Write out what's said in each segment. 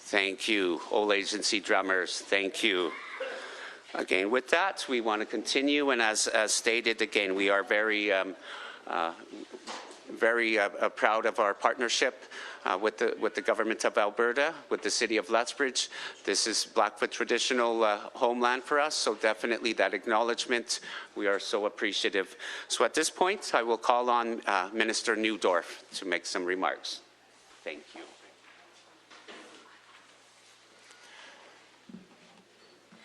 Thank you. All agency drummers, thank you. Again, with that, we want to continue, and as stated, again, we are very proud of our partnership with the government of Alberta, with the city of Lethbridge. This is Blackfoot traditional homeland for us, so definitely that acknowledgement, we are so appreciative. So at this point, I will call on Minister Neudorf to make some remarks. Thank you.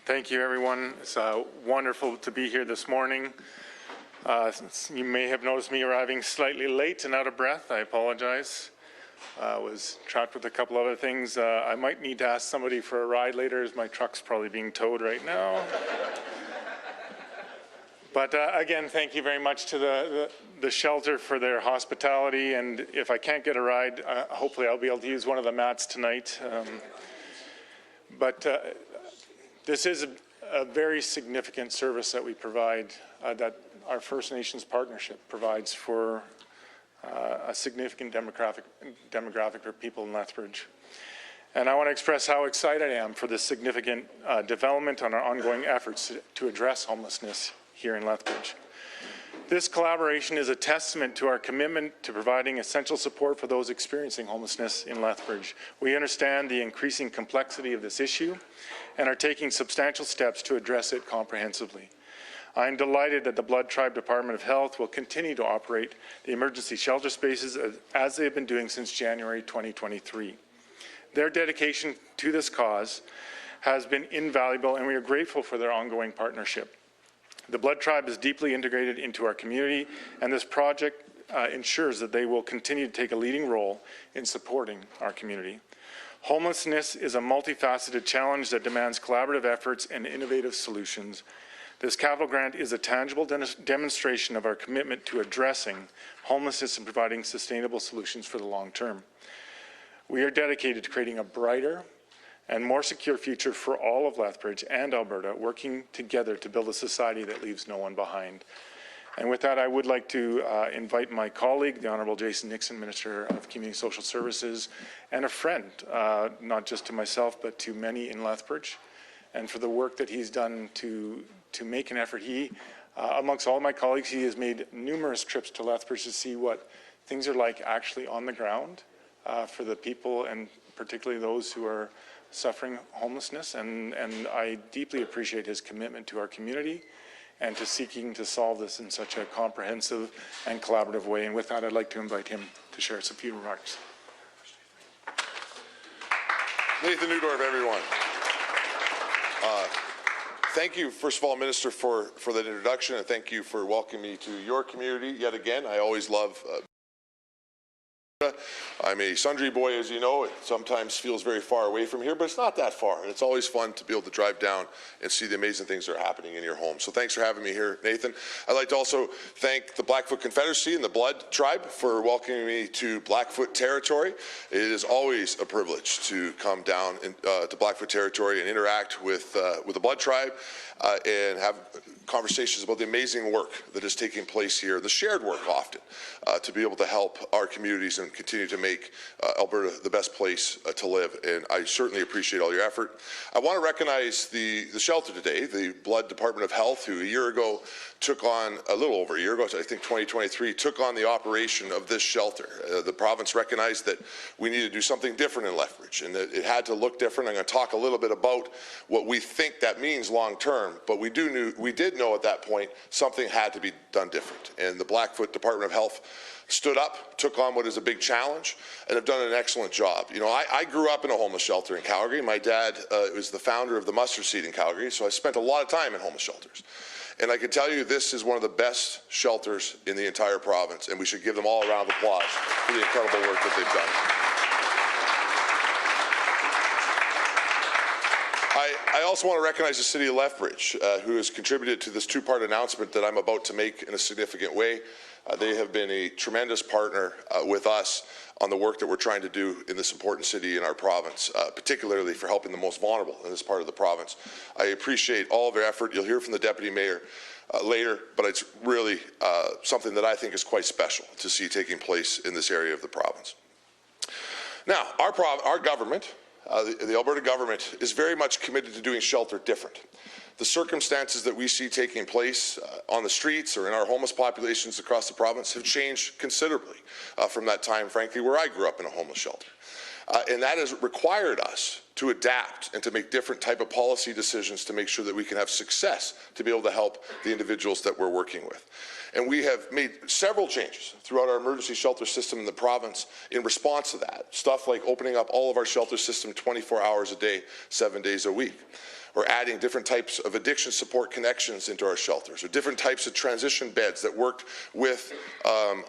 Thank you, everyone. It's wonderful to be here this morning. You may have noticed me arriving slightly late and out of breath. I apologize. I was trapped with a couple other things. I might need to ask somebody for a ride later, as my truck's probably being towed right now. But again, thank you very much to the shelter for their hospitality. And if I can't get a ride, hopefully I'll be able to use one of the mats tonight. This is a very significant service that we provide, that our First Nations partnership provides for a significant demographic for people in Lethbridge. And I want to express how excited I am for this significant development on our ongoing efforts to address homelessness here in Lethbridge. This collaboration is a testament to our commitment to providing essential support for those experiencing homelessness in Lethbridge. We understand the increasing complexity of this issue and are taking substantial steps to address it comprehensively. I am delighted that the Blood Tribe Department of Health will continue to operate the emergency shelter spaces as they have been doing since January 2023. Their dedication to this cause has been invaluable, and we are grateful for their ongoing partnership. The Blood Tribe is deeply integrated into our community, and this project ensures that they will continue to take a leading role in supporting our community. Homelessness is a multifaceted challenge that demands collaborative efforts and innovative solutions. This capital grant is a tangible demonstration of our commitment to addressing homelessness and providing sustainable solutions for the long term. We are dedicated to creating a brighter and more secure future for all of Lethbridge and Alberta, working together to build a society that leaves no one behind. And with that, I would like to invite my colleague, the Honourable Jason Nixon, Minister of Community and Social Services, and a friend, not just to myself, but to many in Lethbridge, and for the work that he's done to make an effort. Amongst all my colleagues, he has made numerous trips to Lethbridge to see what things are like actually on the ground for the people, and particularly those who are suffering homelessness, and I deeply appreciate his commitment to our community and to seeking to solve this in such a comprehensive and collaborative way. And with that, I'd like to invite him to share some few remarks. Nathan Neudorf, everyone. Thank you, first of all, Minister, for that introduction, and thank you for welcoming me to your community yet again. I always love I'm a Sundre boy, as you know. It sometimes feels very far away from here, but it's not that far. And it's always fun to be able to drive down and see the amazing things that are happening in your home. So thanks for having me here, Nathan. I'd like to also thank the Blackfoot Confederacy and the Blood Tribe for welcoming me to Blackfoot territory. It is always a privilege to come down to Blackfoot territory and interact with the Blood Tribe and have conversations about the amazing work that is taking place here, the shared work often, to be able to help our communities and continue to make Alberta the best place to live. And I certainly appreciate all your effort. I want to recognize the shelter today, the Blood Department of Health, who a year ago took on, a little over a year ago, I think 2023, took on the operation of this shelter. The province recognized that we needed to do something different in Lethbridge, and that it had to look different. I'm going to talk a little bit about what we think that means long term, but we did know at that point something had to be done different. And the Blackfoot Department of Health stood up, took on what is a big challenge, and have done an excellent job. You know, I grew up in a homeless shelter in Calgary. My dad was the founder of the Mustard Seed in Calgary, so I spent a lot of time in homeless shelters. And I can tell you this is one of the best shelters in the entire province, and we should give them all a round of applause for the incredible work that they've done. I also want to recognize the City of Lethbridge, who has contributed to this two-part announcement that I'm about to make in a significant way. They have been a tremendous partner with us on the work that we're trying to do in this important city in our province, particularly for helping the most vulnerable in this part of the province. I appreciate all of their effort. You'll hear from the Deputy Mayor later, but it's really something that I think is quite special to see taking place in this area of the province. Now, our government the Alberta government is very much committed to doing shelter different. The circumstances that we see taking place on the streets or in our homeless populations across the province have changed considerably from that time, frankly, where I grew up in a homeless shelter. And that has required us to adapt and to make different type of policy decisions to make sure that we can have success to be able to help the individuals that we're working with. And we have made several changes throughout our emergency shelter system in the province in response to that. Stuff like opening up all of our shelter system 24 hours a day, 7 days a week. Or adding different types of addiction support connections into our shelters, or different types of transition beds that worked with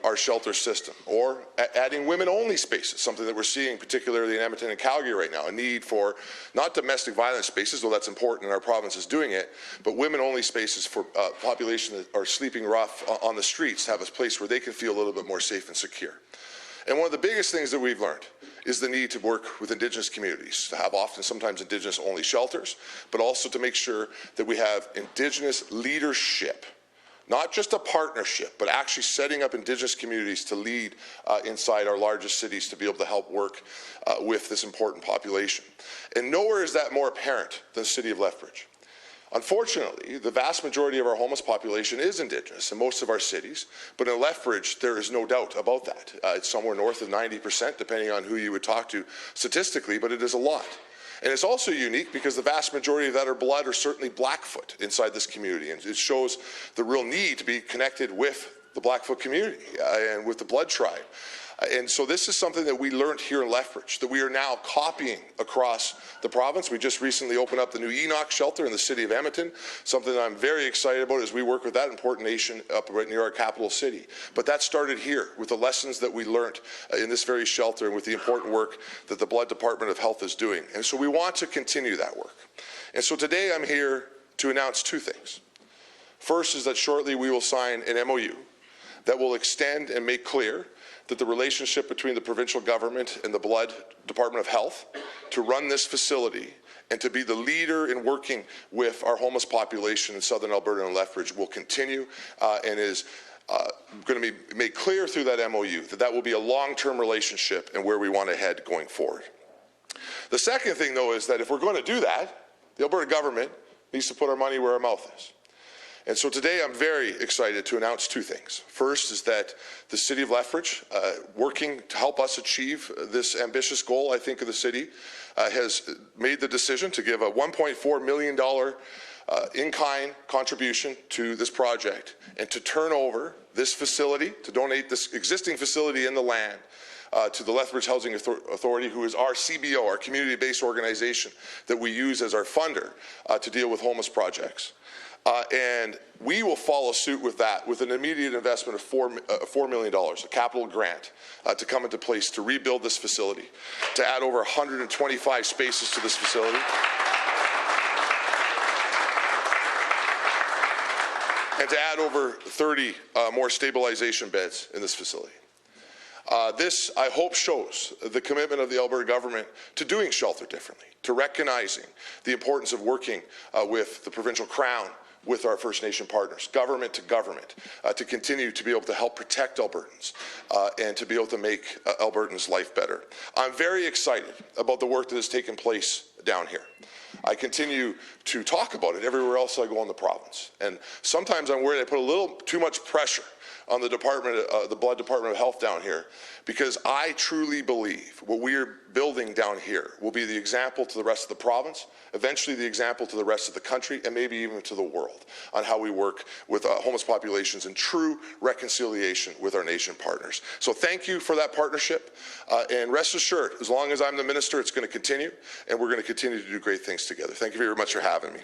our shelter system, or adding women-only spaces, something that we're seeing particularly in Edmonton and Calgary right now, a need for not domestic violence spaces, though that's important and our province is doing it, but women-only spaces for population that are sleeping rough on the streets to have a place where they can feel a little bit more safe and secure. And one of the biggest things that we've learned is the need to work with Indigenous communities, to have sometimes Indigenous-only shelters, but also to make sure that we have Indigenous leadership, not just a partnership, but actually setting up Indigenous communities to lead inside our largest cities to be able to help work with this important population. And nowhere is that more apparent than the city of Lethbridge. Unfortunately, the vast majority of our homeless population is Indigenous in most of our cities, but in Lethbridge, there is no doubt about that. It's somewhere north of 90%, depending on who you would talk to statistically, but it is a lot. And it's also unique because the vast majority of that are blood or certainly Blackfoot inside this community, and it shows the real need to be connected with the Blackfoot community and with the Blood tribe. And so this is something that we learned here in Lethbridge, that we are now copying across the province. We just recently opened up the new Enoch shelter in the city of Edmonton, something that I'm very excited about as we work with that important nation up right near our capital city. But that started here with the lessons that we learned in this very shelter and with the important work that the Blood Department of Health is doing. And so we want to continue that work. And so today I'm here to announce two things. First is that shortly we will sign an MOU that will extend and make clear that the relationship between the provincial government and the Blood Department of Health to run this facility and to be the leader in working with our homeless population in southern Alberta and Lethbridge will continue and is going to be made clear through that MOU that that will be a long-term relationship and where we want to head going forward. The second thing, though, is that if we're going to do that, the Alberta government needs to put our money where our mouth is. And so today I'm very excited to announce two things. First is that the City of Lethbridge, working to help us achieve this ambitious goal, I think, of the city, has made the decision to give a $1.4 million in-kind contribution to this project and to turn over this facility, to donate this existing facility in the land to the Lethbridge Housing Authority, who is our CBO, our community-based organization that we use as our funder to deal with homeless projects. And we will follow suit with that with an immediate investment of $4 million, a capital grant to come into place to rebuild this facility, to add over 125 spaces to this facility, and to add over 30 more stabilization beds in this facility. This, I hope, shows the commitment of the Alberta government to doing shelter differently, to recognizing the importance of working with the provincial crown, with our First Nation partners, government to government, to continue to be able to help protect Albertans and to be able to make Albertans' life better. I'm very excited about the work that has taken place down here. I continue to talk about it everywhere else I go in the province. And sometimes I'm worried I put a little too much pressure on the the Blood Department of Health down here, because I truly believe what we are building down here will be the example to the rest of the province, eventually the example to the rest of the country, and maybe even to the world on how we work with homeless populations in true reconciliation with our nation partners. So thank you for that partnership, and rest assured, as long as I'm the minister, it's going to continue, and we're going to continue to do great things together. Thank you very much for having me.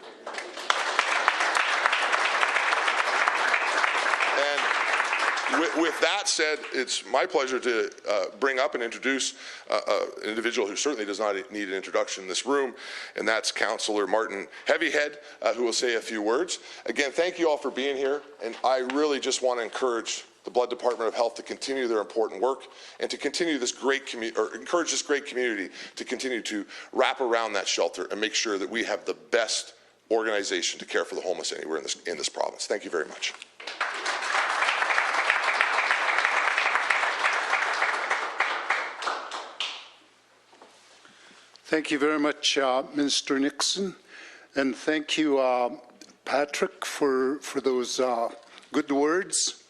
With that said, it's my pleasure to bring up and introduce an individual who certainly does not need an introduction in this room, and that's Councillor Martin Heavyhead, who will say a few words. Again, thank you all for being here, and I really just want to encourage the Blood Department of Health to continue their important work and to continue this great encourage this great community to continue to wrap around that shelter and make sure that we have the best organization to care for the homeless anywhere in this province. Thank you very much. Thank you very much, Minister Nixon, and thank you, Patrick, for those good words.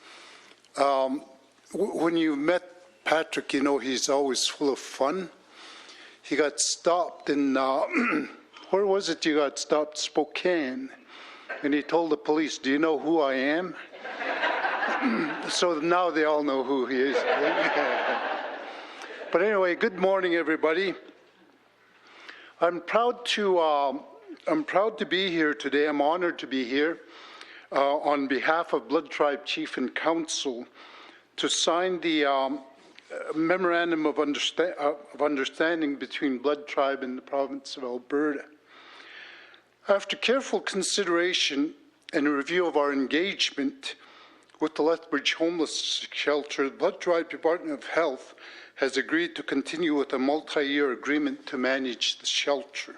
When you met Patrick, you know he's always full of fun. He got stopped in, where was it you got stopped? Spokane. And he told the police, "Do you know who I am?" So now they all know who he is. But anyway, good morning, everybody. I'm proud to be here today. I'm honored to be here on behalf of Blood Tribe Chief and Council to sign the Memorandum of Understanding between Blood Tribe and the province of Alberta. After careful consideration and a review of our engagement with the Lethbridge Homeless Shelter, the Blood Tribe Department of Health has agreed to continue with a multi-year agreement to manage the shelter.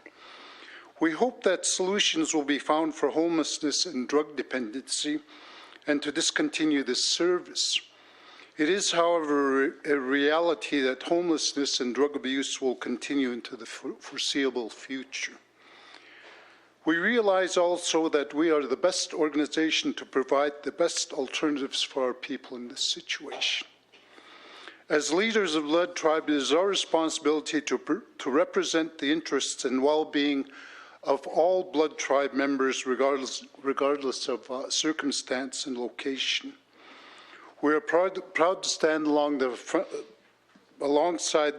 We hope that solutions will be found for homelessness and drug dependency and to discontinue this service. It is, however, a reality that homelessness and drug abuse will continue into the foreseeable future. We realize also that we are the best organization to provide the best alternatives for our people in this situation. As leaders of Blood Tribe, it is our responsibility to represent the interests and well-being of all Blood Tribe members, regardless of circumstance and location. We are proud to stand alongside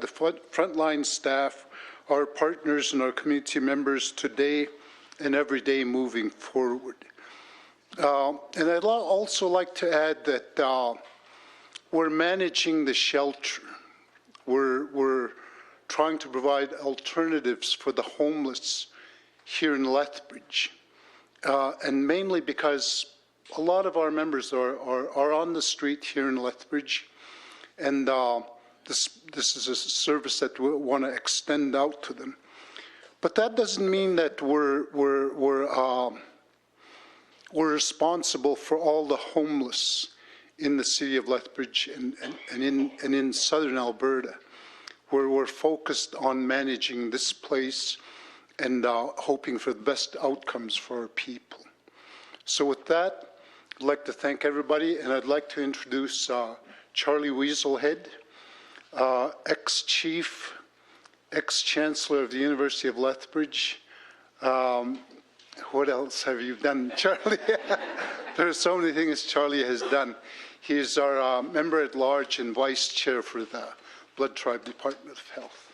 the frontline staff, our partners and our community members today and every day moving forward. And I'd also like to add that we're managing the shelter. We're trying to provide alternatives for the homeless here in Lethbridge, and mainly because a lot of our members are on the street here in Lethbridge, and this is a service that we want to extend out to them. But that doesn't mean that we're responsible for all the homeless in the city of Lethbridge and in southern Alberta, where we're focused on managing this place and hoping for the best outcomes for our people. So with that, I'd like to thank everybody, and I'd like to introduce Charlie Weaselhead, ex-chief, ex-chancellor of the University of Lethbridge. What else have you done, Charlie? There are so many things Charlie has done. He is our member at large and vice chair for the Blood Tribe Department of Health.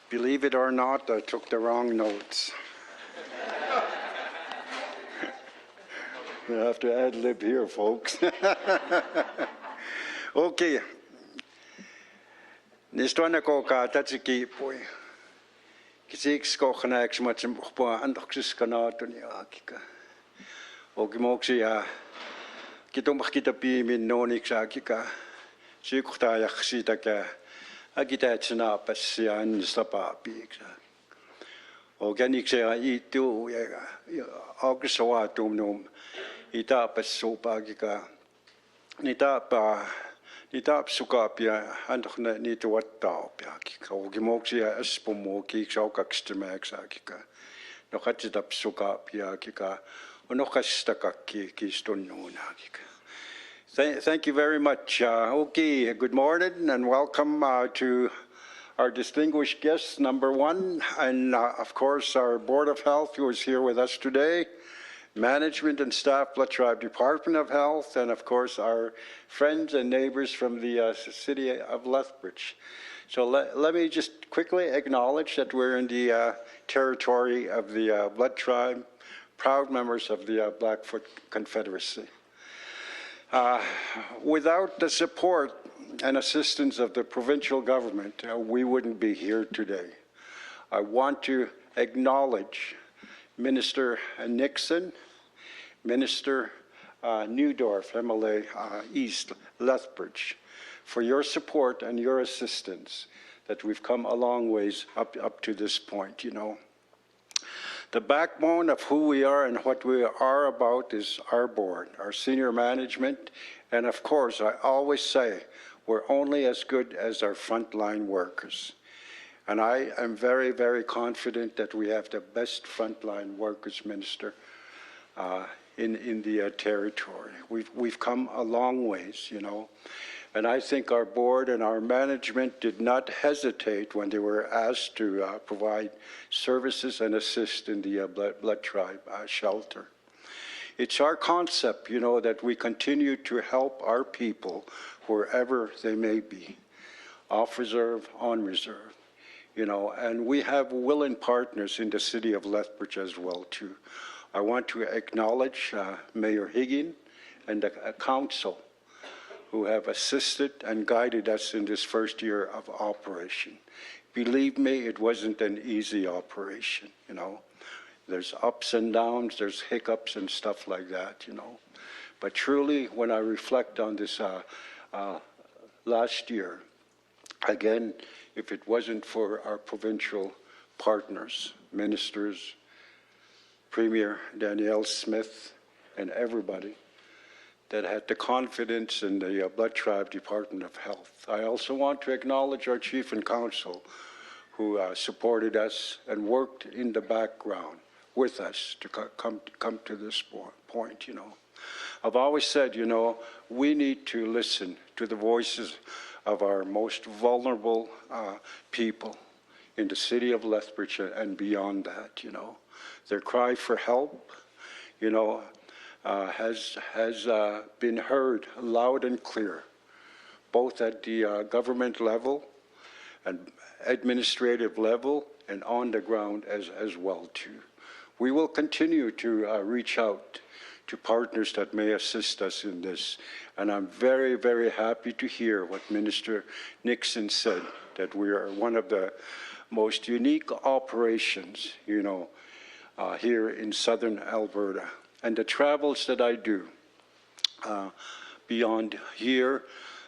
Believe it or not, I took the wrong notes. I have to ad-lib here, folks. Okay. Nistwana ko ka tatsiki poi. Kisik ko kana eksmatsem po andoksis kana tuni akika. Ogimoksi ya kitong makita pi min nonik sa akika. Sikta yaksita ka agita tsna pasian stapa piksa. Organic se itu ya auguswa tumnum ita pasopa akika. Nitap sukapia andokna nituwatta piaki ogimoksia espomoki saukakstemaxa kika nokatitap sukapia kika onokastakaki kistonnuna kika. Thank you very much. Okay, good morning and welcome to our distinguished guests, number one, and of course our Board of Health who is here with us today, management and staff, Blood Tribe Department of Health, and of course our friends and neighbors from the city of Lethbridge. So let me just quickly acknowledge that we're in the territory of the Blood Tribe, proud members of the Blackfoot Confederacy. Without the support and assistance of the provincial government, we wouldn't be here today. I want to acknowledge Minister Nixon, Minister Newdorf, MLA East Lethbridge, for your support and your assistance that we've come a long ways up to this point, you know. The backbone of who we are and what we are about is our board, our senior management, and of course, I always say, we're only as good as our frontline workers. And I am very, very confident that we have the best frontline workers, Minister, in the territory. We've come a long ways, you know. And I think our board and our management did not hesitate when they were asked to provide services and assist in the blood tribe shelter. It's our concept, you know, that we continue to help our people wherever they may be, off reserve, on reserve, you know, and we have willing partners in the city of Lethbridge as well, too. I want to acknowledge Mayor Higgin and the council who have assisted and guided us in this first year of operation. Believe me, it wasn't an easy operation, you know. There's ups and downs, there's hiccups and stuff like that, you know. But truly, when I reflect on this last year, again, if it wasn't for our provincial partners, ministers, Premier Danielle Smith, and everybody that had the confidence in the Blood Tribe Department of Health. I also want to acknowledge our Chief and Council who supported us and worked in the background with us to come to this point, you know. I've always said, you know, we need to listen to the voices of our most vulnerable people in the city of Lethbridge and beyond that, you know. Their cry for help, you know, has been heard loud and clear, both at the government level and administrative level and on the ground as well too. We will continue to reach out to partners that may assist us in this. And I'm very, very happy to hear what Minister Nixon said, that we are one of the most unique operations, you know, here in southern Alberta. And the travels that I do beyond here,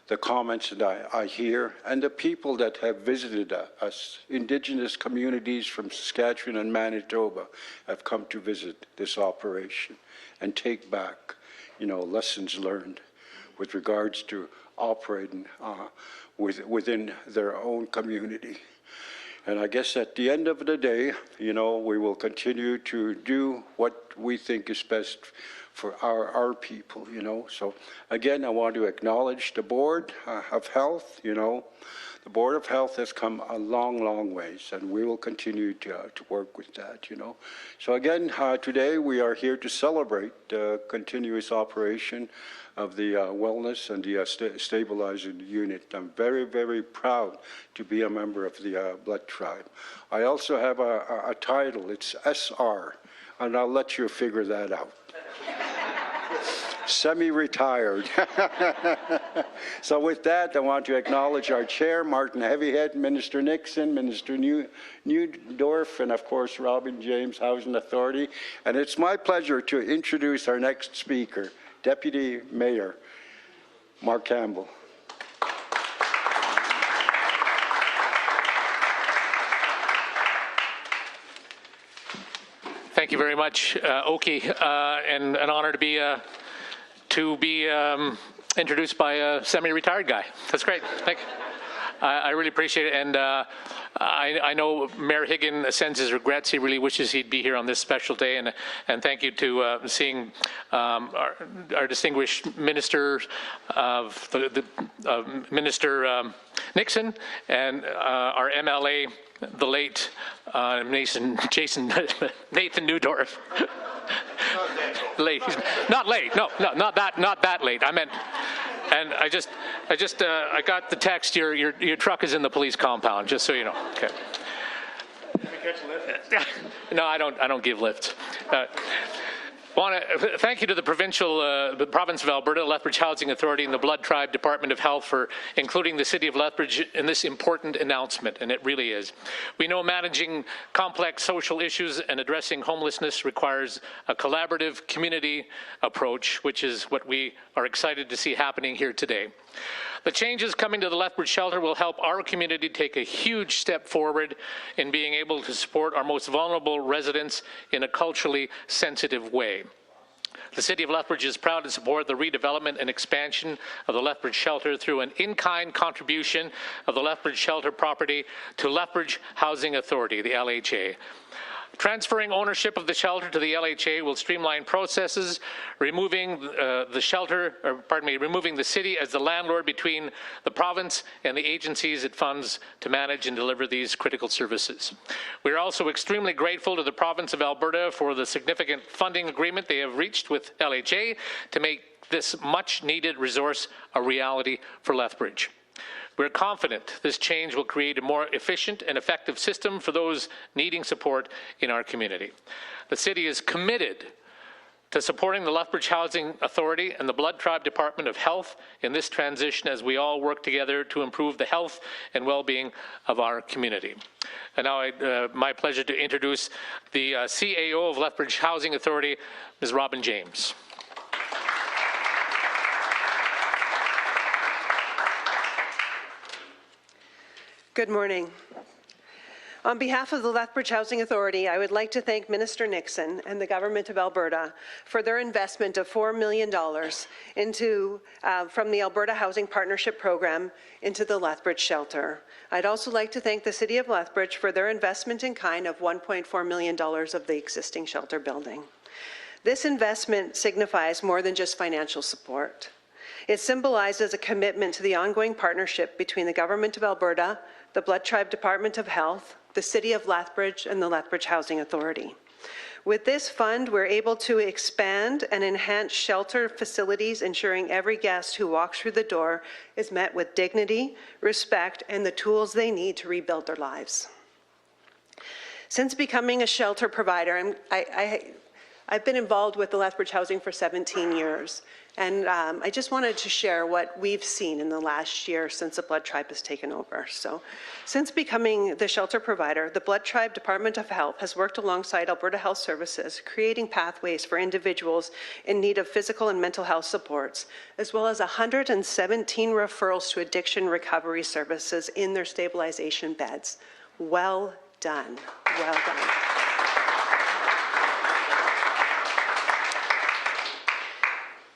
the comments that I hear, and the people that have visited us, Indigenous communities from Saskatchewan and Manitoba have come to visit this operation and take back, you know, lessons learned with regards to operating within their own community. And I guess at the end of the day, you know, we will continue to do what we think is best for our people, you know. So again, I want to acknowledge the Board of Health, you know. The Board of Health has come a long, long ways, and we will continue to work with that, you know. So again, today we are here to celebrate the continuous operation of the wellness and the stabilizing unit. I'm very, very proud to be a member of the Blood Tribe. I also have a title, it's SR, and I'll let you figure that out. Semi-retired. So with that, I want to acknowledge our chair, Martin Heavyhead, Minister Nixon, Minister Newdorf, and of course, Robin James, Housing Authority. And it's my pleasure to introduce our next speaker, Deputy Mayor Mark Campbell. Thank you very much, Oki, and an honor to be introduced by a semi-retired guy. That's great. Thank you. I really appreciate it, and I know Mayor Higgin sends his regrets. He really wishes he'd be here on this special day, and thank you to seeing our distinguished minister of Minister Nixon and our MLA, the late Nathan Newdorf. Late. Not late. No, not that late. I meant, and I got the text. Your truck is in the police compound. Just so you know. Okay. Can we catch a lift? No, I don't give lifts. Want to thank you to the province of Alberta, Lethbridge Housing Authority, and the Blood Tribe Department of Health for including the city of Lethbridge in this important announcement, and it really is. We know managing complex social issues and addressing homelessness requires a collaborative community approach, which is what we are excited to see happening here today. The changes coming to the Lethbridge shelter will help our community take a huge step forward in being able to support our most vulnerable residents in a culturally sensitive way. The City of Lethbridge is proud to support the redevelopment and expansion of the Lethbridge shelter through an in-kind contribution of the Lethbridge shelter property to Lethbridge Housing Authority, the LHA. Transferring ownership of the shelter to the LHA will streamline processes, removing the city as the landlord between the province and the agencies it funds to manage and deliver these critical services. We are also extremely grateful to the province of Alberta for the significant funding agreement they have reached with LHA to make this much-needed resource a reality for Lethbridge. We're confident this change will create a more efficient and effective system for those needing support in our community. The City is committed to supporting the Lethbridge Housing Authority and the Blood Tribe Department of Health in this transition as we all work together to improve the health and well-being of our community. And now my pleasure to introduce the CAO of Lethbridge Housing Authority, Ms. Robin James. Good morning. On behalf of the Lethbridge Housing Authority, I would like to thank Minister Nixon and the Government of Alberta for their investment of $4 million from the Alberta Housing Partnership Program into the Lethbridge shelter. I'd also like to thank the City of Lethbridge for their investment in kind of $1.4 million of the existing shelter building. This investment signifies more than just financial support. It symbolizes a commitment to the ongoing partnership between the Government of Alberta, the Blood Tribe Department of Health, the City of Lethbridge, and the Lethbridge Housing Authority. With this fund, we're able to expand and enhance shelter facilities, ensuring every guest who walks through the door is met with dignity, respect, and the tools they need to rebuild their lives. Since becoming a shelter provider, I've been involved with the Lethbridge Housing for 17 years, and I just wanted to share what we've seen in the last year since the Blood Tribe has taken over. So, since becoming the shelter provider, the Blood Tribe Department of Health has worked alongside Alberta Health Services, creating pathways for individuals in need of physical and mental health supports, as well as 117 referrals to addiction recovery services in their stabilization beds. Well done. Well done.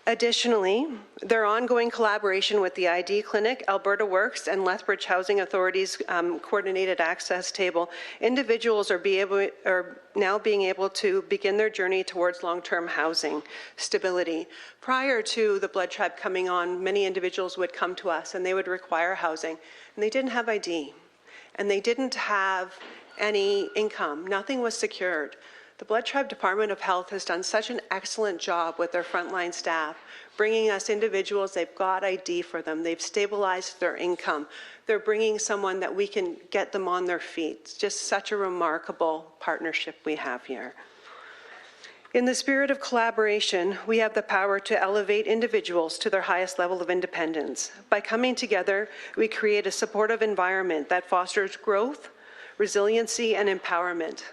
Additionally, their ongoing collaboration with the ID Clinic, Alberta Works, and Lethbridge Housing Authority's Coordinated Access Table, individuals are now being able to begin their journey towards long-term housing stability. Prior to the Blood Tribe coming on, many individuals would come to us and they would require housing, and they didn't have ID, and they didn't have any income. Nothing was secured. The Blood Tribe Department of Health has done such an excellent job with their frontline staff, bringing us individuals, they've got ID for them, they've stabilized their income, they're bringing someone that we can get them on their feet. It's just such a remarkable partnership we have here. In the spirit of collaboration, we have the power to elevate individuals to their highest level of independence. By coming together, we create a supportive environment that fosters growth, resiliency, and empowerment.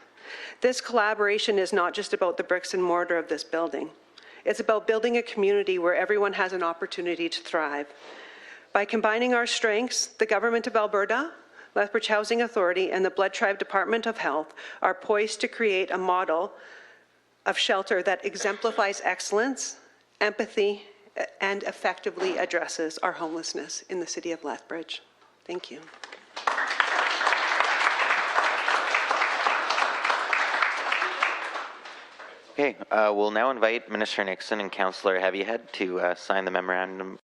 This collaboration is not just about the bricks and mortar of this building. It's about building a community where everyone has an opportunity to thrive. By combining our strengths, the Government of Alberta, Lethbridge Housing Authority, and the Blood Tribe Department of Health are poised to create a model of shelter that exemplifies excellence, empathy, and effectively addresses our homelessness in the City of Lethbridge. Thank you. Okay, we'll now invite Minister Nixon and Councillor Heavyhead to sign the memorandum.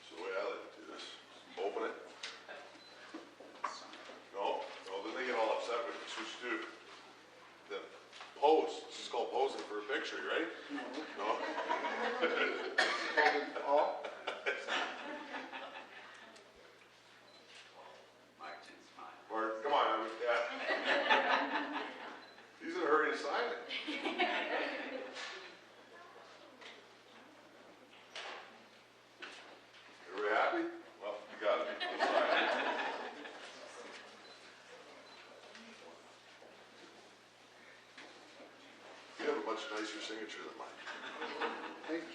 So the way I like to do this, open it. No, then they get all upset with you. So what you do, then pose. This is called posing for a picture, right? No? nicer signature than mine. Thank you.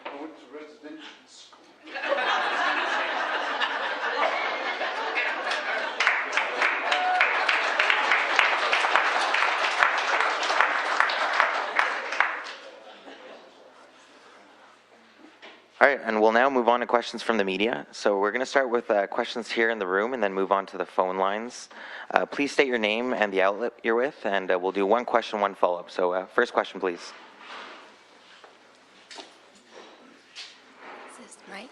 I went to residential school. All right, and we'll now move on to questions from the media. So we're going to start with questions here in the room and then move on to the phone lines. Please state your name and the outlet you're with, and we'll do one question, one follow-up. So first question, please. Is this right?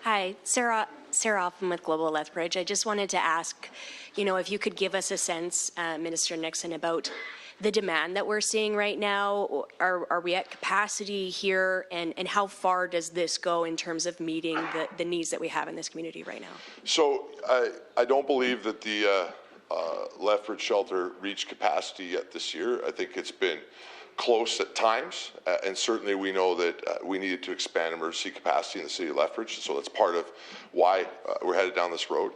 Hi, Sarah Hoffman with Global Lethbridge. I just wanted to ask, if you could give us a sense, Minister Nixon, about the demand that we're seeing right now. Are we at capacity here, and how far does this go in terms of meeting the needs that we have in this community right now? So I don't believe that the Lethbridge shelter reached capacity yet this year. I think it's been close at times, and certainly we know that we needed to expand emergency capacity in the city of Lethbridge, so that's part of why we're headed down this road.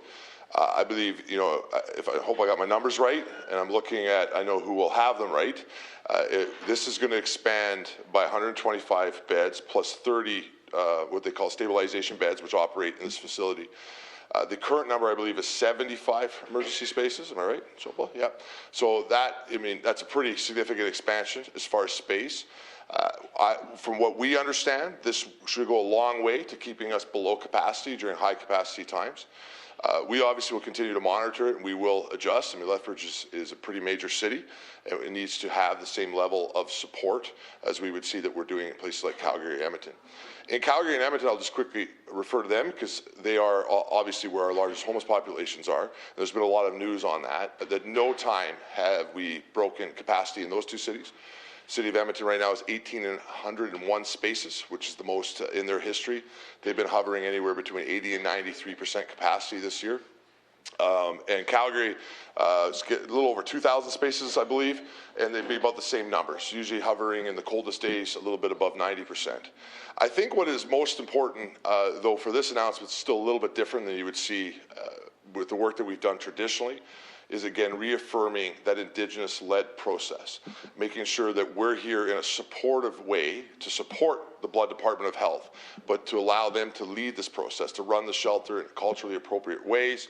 I believe, if I hope I got my numbers right, and I'm looking at, I know who will have them right. This is going to expand by 125 beds plus 30 what they call stabilization beds, which operate in this facility. The current number, I believe, is 75 emergency spaces. Am I right, Chopla? Yeah. So that's a pretty significant expansion as far as space. From what we understand, this should go a long way to keeping us below capacity during high capacity times. We obviously will continue to monitor it, and we will adjust. Lethbridge is a pretty major city, and it needs to have the same level of support as we would see that we're doing in places like Calgary and Edmonton. In Calgary and Edmonton, I'll just quickly refer to them because they are obviously where our largest homeless populations are. There's been a lot of news on that, but at no time have we broken capacity in those two cities. City of Edmonton right now is 1,801 spaces, which is the most in their history. They've been hovering anywhere between 80 and 93% capacity this year. And Calgary is a little over 2,000 spaces, I believe, and they'd be about the same numbers, usually hovering in the coldest days a little bit above 90%. I think what is most important, though, for this announcement, is still a little bit different than you would see with the work that we've done traditionally, is again reaffirming that Indigenous-led process, making sure that we're here in a supportive way to support the Blood Department of Health, but to allow them to lead this process, to run the shelter in culturally appropriate ways,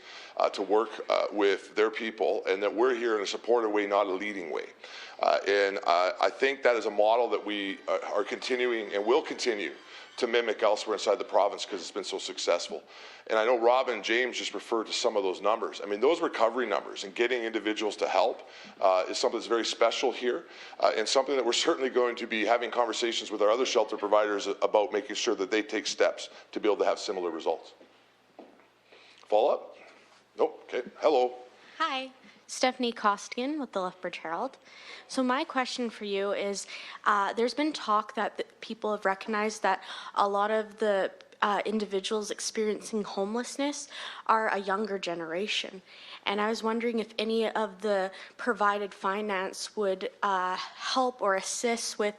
to work with their people, and that we're here in a supportive way, not a leading way. And I think that is a model that we are continuing and will continue to mimic elsewhere inside the province because it's been so successful. And I know Rob and James just referred to some of those numbers. Those recovery numbers and getting individuals to help is something that's very special here, and something that we're certainly going to be having conversations with our other shelter providers about, making sure that they take steps to be able to have similar results. Follow up? Nope. Okay. Hello. Hi. Stephanie Costigan with the Lethbridge Herald. So my question for you is, there's been talk that people have recognized that a lot of the individuals experiencing homelessness are a younger generation. And I was wondering if any of the provided finance would help or assist with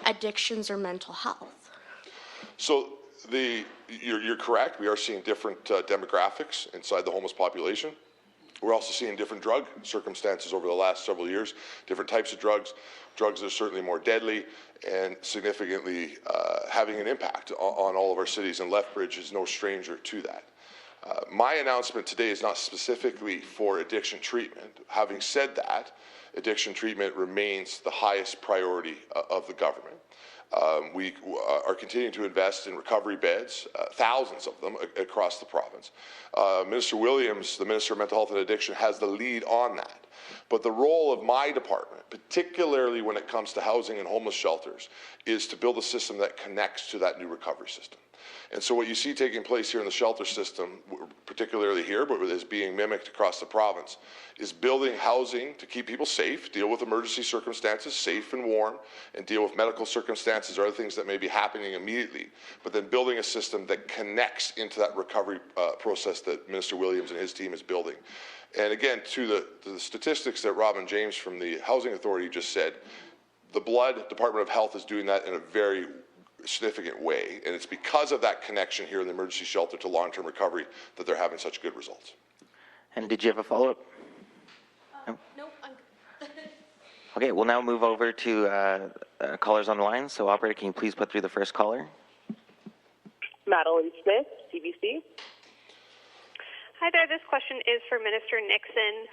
addictions or mental health. So you're correct. We are seeing different demographics inside the homeless population. We're also seeing different drug circumstances over the last several years, different types of drugs that are certainly more deadly and significantly having an impact on all of our cities, and Lethbridge is no stranger to that. My announcement today is not specifically for addiction treatment. Having said that, addiction treatment remains the highest priority of the government. We are continuing to invest in recovery beds, thousands of them across the province. Minister Williams, the Minister of Mental Health and Addiction, has the lead on that. But the role of my department, particularly when it comes to housing and homeless shelters, is to build a system that connects to that new recovery system. And so what you see taking place here in the shelter system, particularly here, but is being mimicked across the province, is building housing to keep people safe, deal with emergency circumstances, safe and warm, and deal with medical circumstances or other things that may be happening immediately, but then building a system that connects into that recovery process that Minister Williams and his team is building. And again, to the statistics that Rob and James from the Housing Authority just said, the Blood Department of Health is doing that in a very significant way, and it's because of that connection here in the emergency shelter to long-term recovery that they're having such good results. And did you have a follow-up? No, I'm Okay, we'll now move over to callers on the line. So, operator, can you please put through the first caller? Madeline Smith, CBC. Hi there. This question is for Minister Nixon.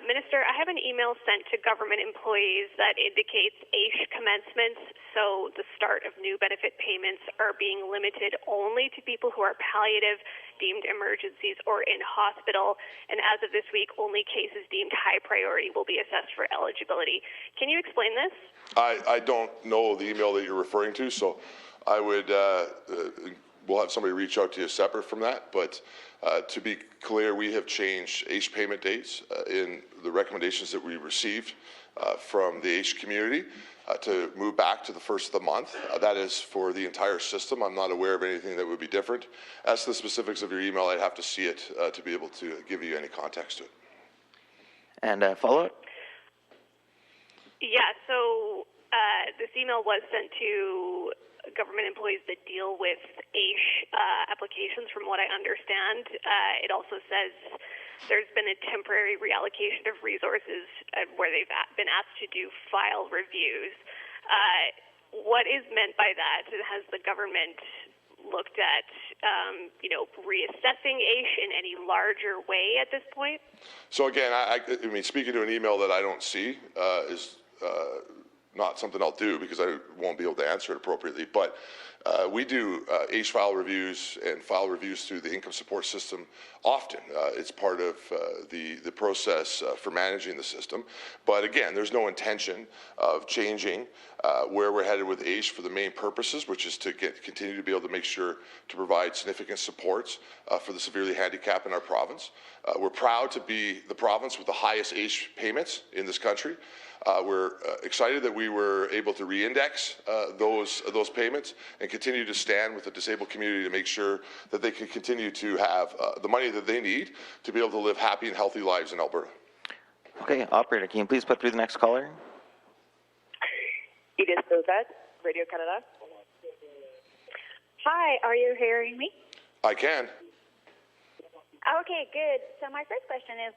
Minister, I have an email sent to government employees that indicates AISH commencements, so the start of new benefit payments are being limited only to people who are palliative, deemed emergencies, or in hospital. And as of this week, only cases deemed high priority will be assessed for eligibility. Can you explain this? I don't know the email that you're referring to, so I would, we'll have somebody reach out to you separate from that. But to be clear, we have changed AISH payment dates in the recommendations that we received from the AISH community to move back to the first of the month. That is for the entire system. I'm not aware of anything that would be different. As to the specifics of your email, I'd have to see it to be able to give you any context to it. And follow-up? Yeah, so this email was sent to government employees that deal with AISH applications, from what I understand. It also says there's been a temporary reallocation of resources where they've been asked to do file reviews. What is meant by that? Has the government looked at, reassessing AISH in any larger way at this point? So again, I mean, speaking to an email that I don't see is not something I'll do because I won't be able to answer it appropriately. But we do AISH file reviews and file reviews through the income support system often. It's part of the process for managing the system. But again, there's no intention of changing where we're headed with AISH for the main purposes, which is to continue to be able to make sure to provide significant supports for the severely handicapped in our province. We're proud to be the province with the highest AISH payments in this country. We're excited that we were able to re-index those payments and continue to stand with the disabled community to make sure that they can continue to have the money that they need to be able to live happy and healthy lives in Alberta. Okay, operator, can you please put through the next caller? Edith Bozet, Radio Canada. Hi, are you hearing me? I can. Okay, good. So my first question is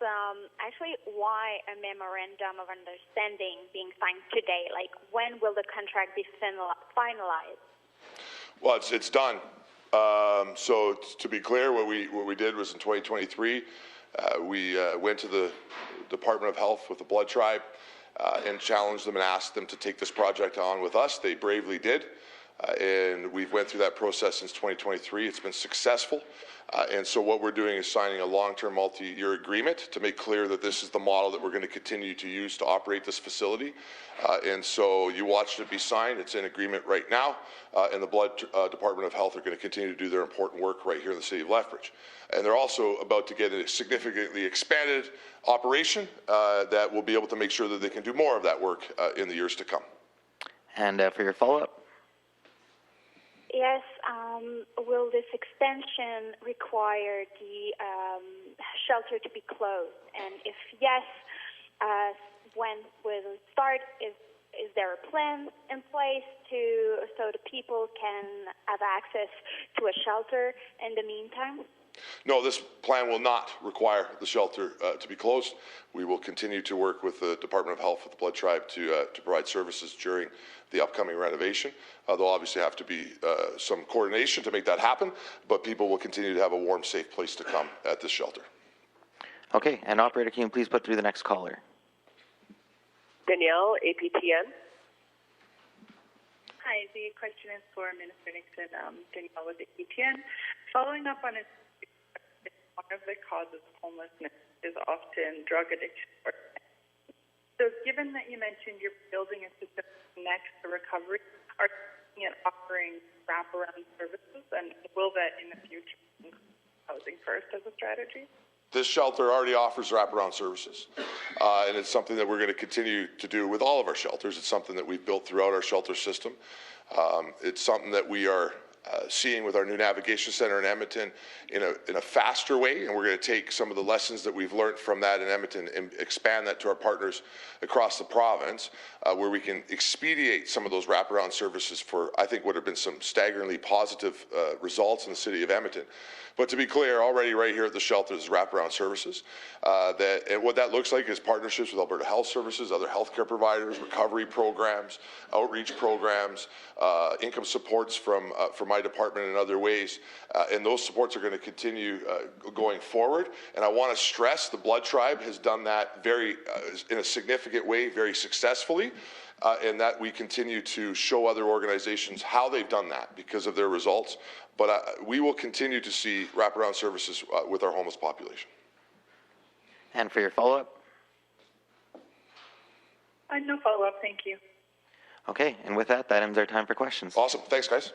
actually why a memorandum of understanding being signed today? Like, when will the contract be finalized? Well, it's done. So to be clear, what we did was in 2023, we went to the Department of Health with the Blood Tribe and challenged them and asked them to take this project on with us. They bravely did. And we've went through that process since 2023. It's been successful. And so what we're doing is signing a long-term multi-year agreement to make clear that this is the model that we're going to continue to use to operate this facility. And so you watched it be signed. It's in agreement right now. And the Blood Department of Health are going to continue to do their important work right here in the city of Lethbridge. And they're also about to get a significantly expanded operation that will be able to make sure that they can do more of that work in the years to come. And for your follow-up? Yes, will this extension require the shelter to be closed? And if yes, when will it start? Is there a plan in place so the people can have access to a shelter in the meantime? No, this plan will not require the shelter to be closed. We will continue to work with the Department of Health, with the Blood Tribe, to provide services during the upcoming renovation. There'll obviously have to be some coordination to make that happen, but people will continue to have a warm, safe place to come at this shelter. Okay, and operator, can you please put through the next caller? Danielle, APTN. Hi, the question is for Minister Nixon. Danielle with APTN. Following up on one of the causes of homelessness is often drug addiction. So given that you mentioned you're building a system next to recovery, are you offering wraparound services, and will that in the future include housing first as a strategy? This shelter already offers wraparound services, and it's something that we're going to continue to do with all of our shelters. It's something that we've built throughout our shelter system. It's something that we are seeing with our new navigation center in Edmonton in a faster way, and we're going to take some of the lessons that we've learned from that in Edmonton and expand that to our partners across the province, where we can expedite some of those wraparound services for, I think, what have been some staggeringly positive results in the city of Edmonton. But to be clear, already right here at the shelter is wraparound services. And what that looks like is partnerships with Alberta Health Services, other healthcare providers, recovery programs, outreach programs, income supports from my department and other ways. And those supports are going to continue going forward. And I want to stress the Blood Tribe has done that in a significant way, very successfully. And that we continue to show other organizations how they've done that because of their results. But we will continue to see wraparound services with our homeless population. And for your follow-up? No follow-up, thank you. Okay, and with that, that ends our time for questions. Awesome. Thanks, guys.